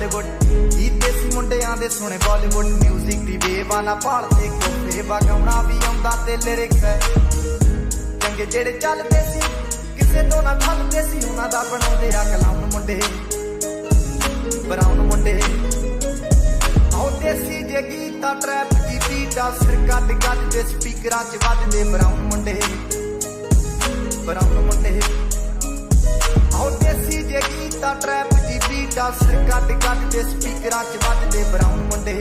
Hollywood ई देसी मुंडियां दे सोने Bollywood music दी बेवाना भालदे कोफे वगाउणा भी आउंदा ते लिरिक्स है चंगे जेड़े चलदे सी किसे तो ना ठलदे सी उन्हां दा बनाउंदे आ कलाउन मुंडे ब्राउन मुंडे आओ देसी जे गीता ट्रैप दी बीटा सिर कट कट दे स्पीकरां च वजदे ब्राउन मुंडे आओ देसी जे गीता ट्रैप दी बीटा सिर कट कट दे स्पीकरां च वजदे ब्राउन मुंडे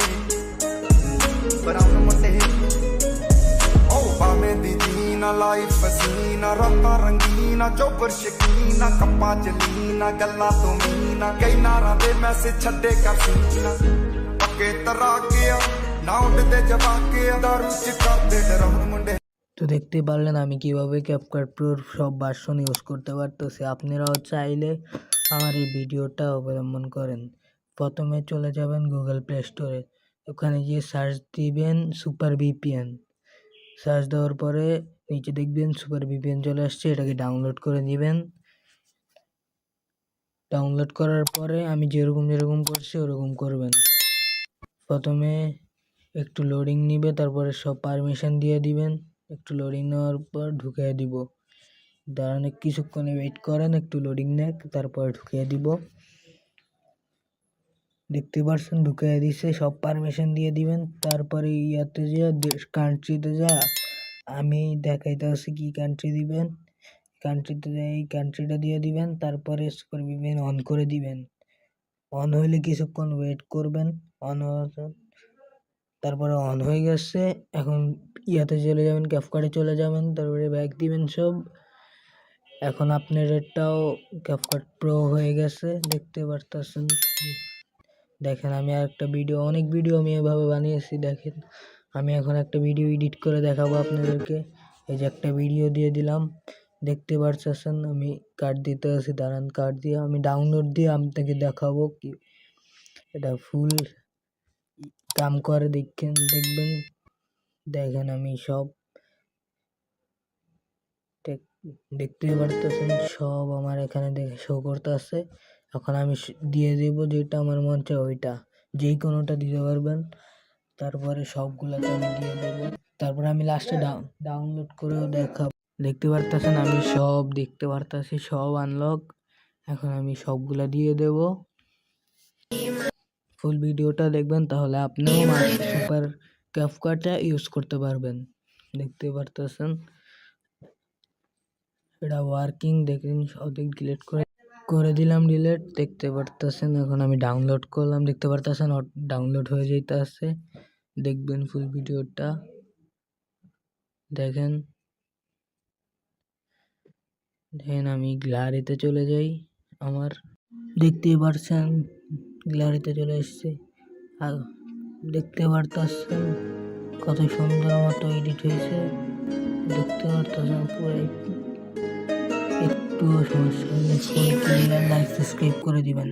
ओ भावें दी जीना लाइफ पसीना रातां रंगीना चौपर शकीना कप्पां च लीना गल्लां तो मीना कई नारां दे मैसेज छड्डे कर सीना पक्के तराके ना उठदे जवाके दारू च करदे डराउन मुंडे। তো দেখতে পারলেন আমি কিভাবে ক্যাপকাট প্রোর সব ভার্সন ইউজ করতে পারতেছি। আপনারাও চাইলে আমার এই ভিডিওটা অবলম্বন করেন। প্রথমে চলে যাবেন গুগল প্লে স্টোরে, ওখানে গিয়ে সার্চ দিবেন সুপার ভিপিএন। সার্চ দেওয়ার পরে নিচে দেখবেন সুপার ভিপিএন চলে আসছে, এটাকে ডাউনলোড করে নেবেন। ডাউনলোড করার পরে আমি যেরকম করছি ওরকম করবেন। প্রথমে একটু লোডিং নিবে, তারপরে সব পারমিশন দিয়ে দিবেন। একটু লোডিং নেওয়ার পর ঢুকিয়ে দিব, দাঁড়ান কিছুক্ষণ ওয়েট করেন, একটু লোডিং নেক, তারপর ঢুকিয়ে দিব। দেখতে পাচ্ছেন ঢুকিয়ে দিছে, সব পারমিশন দিয়ে দিবেন। তারপরে ইয়াতে যা কান্ট্রিতে যা আমি দেখাইতেছি কি কান্ট্রি দিবেন, কান্ট্রিতে যা এই কান্ট্রিটা দিয়ে দিবেন। তারপরে সুপার ভিপিএন অন করে দিবেন। অন হইলে কিছুক্ষণ ওয়েট করবেন। অন হওয়ার তারপরে অন হয়ে গেছে, এখন ইয়াতে চলে যাবেন, ক্যাপকাটে চলে যাবেন, তারপরে ব্যাক দিবেন সব। এখন আপনার এটাও ক্যাপকাট প্রো হয়ে গেছে, দেখতে পারতেছেন। দেখেন আমি আর একটা ভিডিও, অনেক ভিডিও আমি এভাবে বানিয়েছি। দেখেন আমি এখন একটা ভিডিও এডিট করে দেখাবো আপনাদেরকে। এই যে একটা ভিডিও দিয়ে দিলাম, দেখতে পারতেছেন। আমি কাট দিতে আছি, দাঁড়ান কাট দিয়ে আমি ডাউনলোড দিয়ে আপনাকে দেখাবো কি এটা ফুল কাম করে। দেখবেন দেখেন আমি সব দেখতে পারতেছেন, সব আমার এখানে দেখে শো করতে আছে। এখন আমি দিয়ে দেব যেটা আমার মন চায় ওইটা, যেই কোনোটা দিতে পারবেন। তারপরে সবগুলোতে আমি দিয়ে দেব, তারপরে আমি লাস্টে ডাউনলোড করেও দেখাবো। দেখতে পারতেছেন আমি সব দেখতে পারতেছি, সব আনলক। এখন আমি সবগুলা দিয়ে দেব। ফুল ভিডিওটা দেখবেন, তাহলে আপনিও সুপার ক্যাপকাটটা ইউজ করতে পারবেন। দেখতে পারতেছেন এটা ওয়ার্কিং, দেখেন সব ডিলিট করে দিলাম, ডিলিট। দেখতে পারতেছেন এখন আমি ডাউনলোড করলাম, দেখতে পারতেছেন ডাউনলোড হয়ে যেতে আছে। দেখবেন ফুল ভিডিওটা দেখেন। আমি গ্যালারিতে চলে যাই, আমার দেখতে পারছেন গ্যালারিতে চলে এসছে। আর দেখতে পারতেছেন কত সুন্দর মতো এডিট হয়েছে। দেখতে পারতেছেন পুরো, একটুও সমস্যা হলে লাইক সাবস্ক্রাইব করে দিবেন।